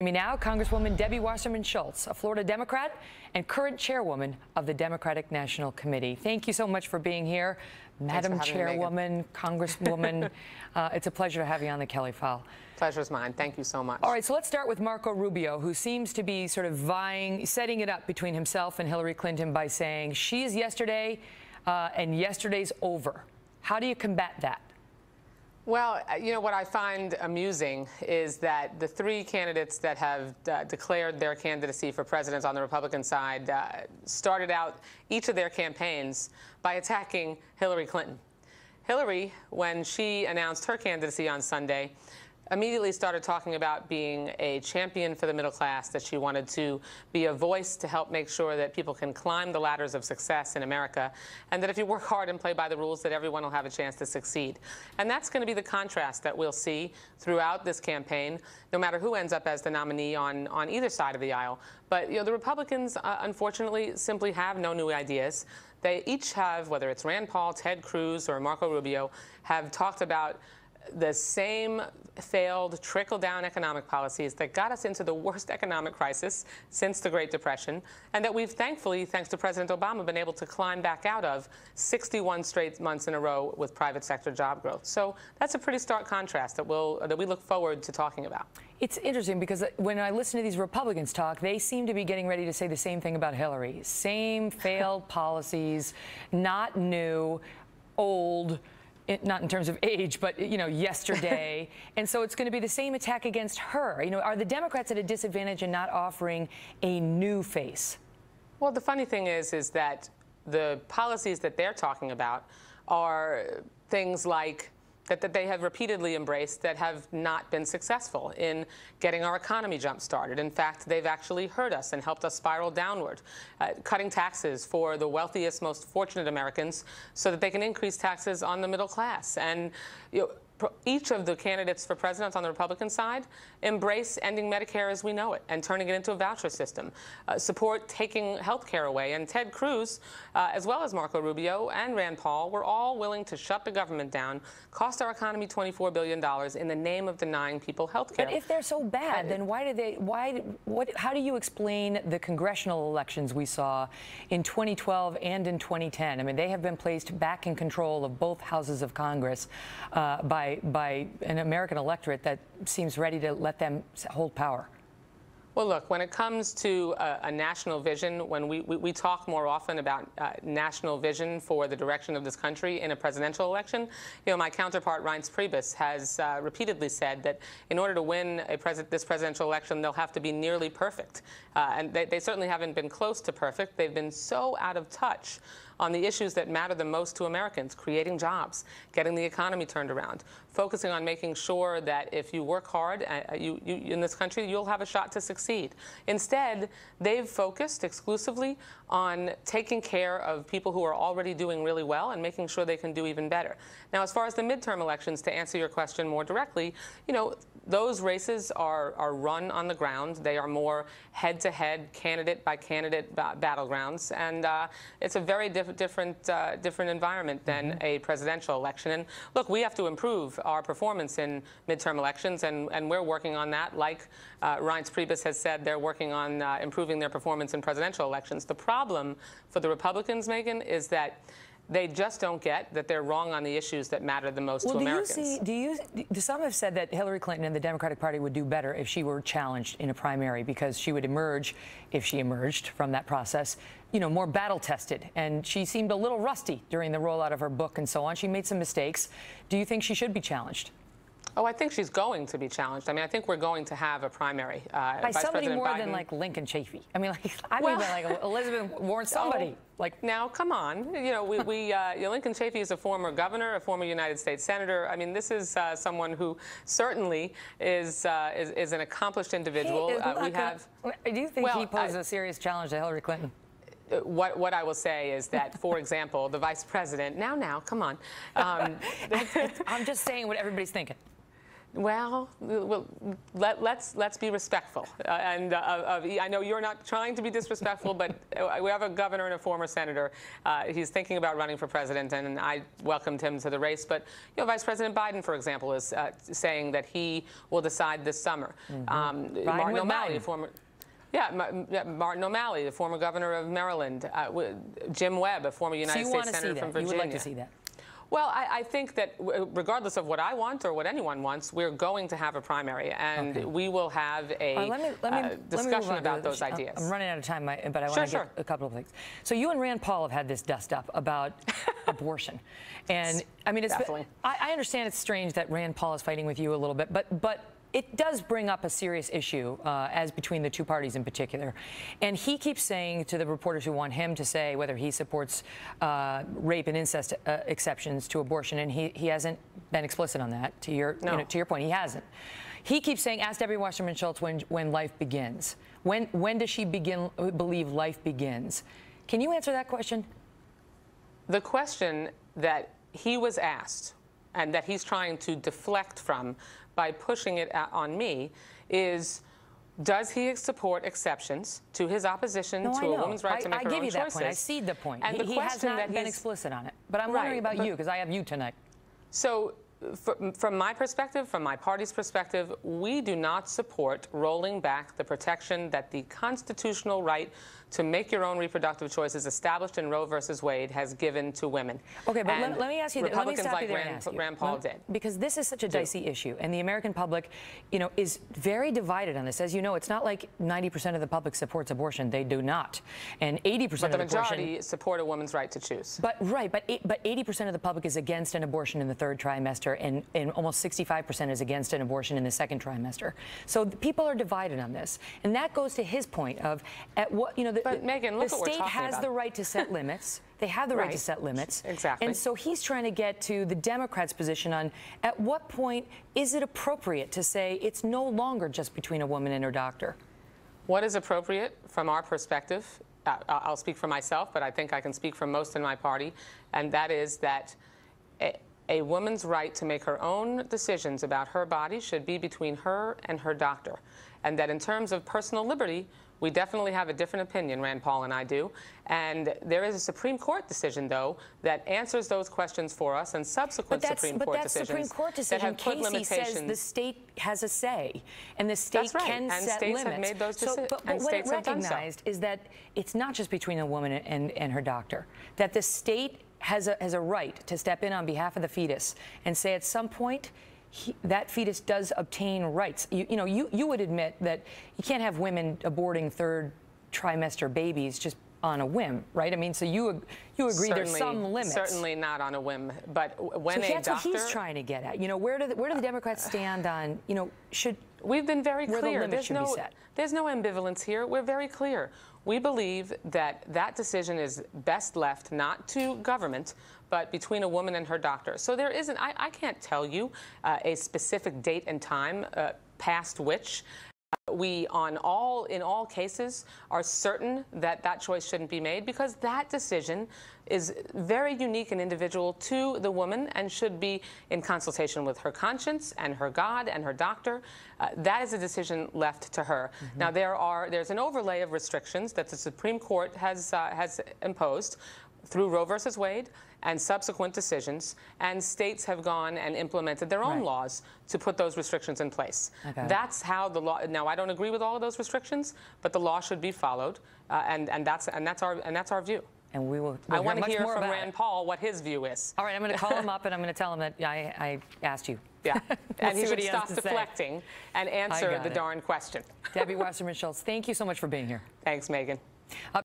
Me now, Congresswoman Debbie Wasserman Schultz, a Florida Democrat and current chairwoman of the Democratic National Committee. Thank you so much for being here, Madam Chairwoman, Congresswoman. It's a pleasure to have you on the Kelly File. Pleasure's mine. Thank you so much. All right, so let's start with Marco Rubio, who seems to be sort of setting it up between himself and Hillary Clinton by saying she is yesterday and yesterday's over. How do you combat that? Well, you know, what I find amusing is that the three candidates that have declared their candidacy for president on the Republican side started out each of their campaigns by attacking Hillary Clinton. Hillary, when she announced her candidacy on Sunday, immediately started talking about being a champion for the middle class, that she wanted to be a voice to help make sure that people can climb the ladders of success in America, and that if you work hard and play by the rules, that everyone will have a chance to succeed. And that's going to be the contrast that we'll see throughout this campaign, no matter who ends up as the nominee on either side of the aisle. But, you know, the Republicans, unfortunately, simply have no new ideas. They each have, whether it's Rand Paul, Ted Cruz, or Marco Rubio, have talked about the same failed trickle-down economic policies that got us into the worst economic crisis since the Great Depression, and that we've thankfully, thanks to President Obama, been able to climb back out of 61 straight months in a row with private sector job growth. So that's a pretty stark contrast that we look forward to talking about. It's interesting because when I listen to these Republicans talk, they seem to be getting ready to say the same thing about Hillary. Same failed policies, not new, old, not in terms of age, but, you know, yesterday. And so it's going to be the same attack against her. You know, are the Democrats at a disadvantage in not offering a new face? Well, the funny thing is that the policies that they're talking about are things like that they have repeatedly embraced that have not been successful in getting our economy jump-started. In fact, they've actually hurt us and helped us spiral downward. Cutting taxes for the wealthiest, most fortunate Americans so that they can increase taxes on the middle class. And, you know, each of the candidates for president on the Republican side embrace ending Medicare as we know it and turning it into a voucher system, support taking health care away. And Ted Cruz, as well as Marco Rubio and Rand Paul, were all willing to shut the government down, cost our economy $24 billion in the name of denying people health care. But if they're so bad, then how do you explain the congressional elections we saw in 2012 and in 2010? I mean, they have been placed back in control of both houses of Congress by an American electorate that seems ready to let them hold power. Well, look, when it comes to a national vision, when we talk more often about national vision for the direction of this country in a presidential election, you know, my counterpart, Reince Priebus, has repeatedly said that in order to win this presidential election, they'll have to be nearly perfect. And they certainly haven't been close to perfect. They've been so out of touch on the issues that matter the most to Americans: creating jobs, getting the economy turned around, focusing on making sure that if you work hard in this country, you'll have a shot to succeed. Instead, they've focused exclusively on taking care of people who are already doing really well and making sure they can do even better. Now, as far as the midterm elections, to answer your question more directly, you know, those races are run on the ground. They are more head-to-head, candidate-by-candidate battlegrounds, and it's a very different environment than a presidential election. And look, we have to improve our performance in midterm elections, and we're working on that. Like Reince Priebus has said, they're working on improving their performance in presidential elections. The problem for the Republicans, Megan, is that they just don't get that they're wrong on the issues that matter the most to Americans. Some have said that Hillary Clinton and the Democratic Party would do better if she were challenged in a primary, because she would emerge, if she emerged from that process, you know, more battle-tested. And she seemed a little rusty during the rollout of her book and so on. She made some mistakes. Do you think she should be challenged? Oh, I think she's going to be challenged. I mean, I think we're going to have a primary. By somebody more than like Lincoln Chafee. I mean, like Elizabeth Warren, somebody. Like, now, come on. You know, Lincoln Chafee is a former governor, a former United States senator. I mean, this is someone who certainly is an accomplished individual. Do you think he poses a serious challenge to Hillary Clinton? What I will say is that, for example, the vice president, now, come on. I'm just saying what everybody's thinking. Well, let's be respectful. I know you're not trying to be disrespectful, but we have a governor and a former senator. He's thinking about running for president, and I welcomed him to the race. But Vice President Biden, for example, is saying that he will decide this summer. Martin O'Malley, Martin O'Malley, the former governor of Maryland. Jim Webb, a former United States senator from Virginia. You would like to see that? Well, I think that regardless of what I want or what anyone wants, we're going to have a primary, and we will have a discussion about those ideas. I'm running out of time, but I want to get a couple of things. So you and Rand Paul have had this dust up about abortion, and I mean, I understand it's strange that Rand Paul is fighting with you a little bit, but it does bring up a serious issue as between the two parties in particular. And he keeps saying to the reporters who want him to say whether he supports rape and incest exceptions to abortion, and he hasn't been explicit on that. To your to your point, he hasn't. He keeps saying, ask Debbie Wasserman Schultz when life begins. When does she believe life begins? Can you answer that question? The question that he was asked and that he's trying to deflect from by pushing it on me is, does he support exceptions to his opposition to a woman's right to make her own choices? I give you that point. I cede the point. And he has not been explicit on it. But I'm wondering about you, because I have you tonight. So from my perspective, from my party's perspective, we do not support rolling back the protection that the constitutional right to make your own reproductive choices established in Roe versus Wade has given to women. Okay, but let me ask you that. Republicans like Rand Paul did. Because this is such a dicey issue, and the American public, is very divided on this. As you know, it's not like 90% of the public supports abortion. They do not. And 80% of the majority support a woman's right to choose. But 80% of the public is against an abortion in the third trimester, and almost 65% is against an abortion in the second trimester. So people are divided on this. And that goes to his point of, at what, but Megan, look the what we're state talking has about. The right to set limits. They have the right to set limits. Exactly. And so he's trying to get to the Democrats' position on at what point is it appropriate to say it's no longer just between a woman and her doctor? What is appropriate from our perspective, I'll speak for myself, but I think I can speak for most in my party, and that is that a woman's right to make her own decisions about her body should be between her and her doctor. And that in terms of personal liberty, we definitely have a different opinion, Rand Paul and I do. And there is a Supreme Court decision, though, that answers those questions for us, and subsequent Supreme Court decisions Supreme Court decision, that have put limitations. Says the state has a say, and the state can set limits. And states have made those decisions. But what it recognized is that it's not just between a woman and her doctor, that the state has a right to step in on behalf of the fetus and say at some point, that fetus does obtain rights. You would admit that you can't have women aborting third trimester babies just on a whim, right? I mean, so you agree there's some limits. Certainly not on a whim, but when that's what he's trying to get at. Where do the Democrats stand on, We've been very clear. There's no ambivalence here. We're very clear. We believe that that decision is best left not to government, but between a woman and her doctor. So there isn't, I can't tell you a specific date and time past which we, in all cases, are certain that that choice shouldn't be made, because that decision is very unique and individual to the woman and should be in consultation with her conscience and her God and her doctor. That is a decision left to her. Now, there's an overlay of restrictions that the Supreme Court has imposed through Roe versus Wade and subsequent decisions, and states have gone and implemented their own laws to put those restrictions in place. That's how the law. Now, I don't agree with all of those restrictions, but the law should be followed, and that's our view. And I want to hear from Rand Paul what his view is. All right, I'm going to call him up and I'm going to tell him that I asked you. Yeah, and he should stop deflecting and answer the darn question. Debbie Wasserman Schultz, thank you so much for being here. Thanks, Megan.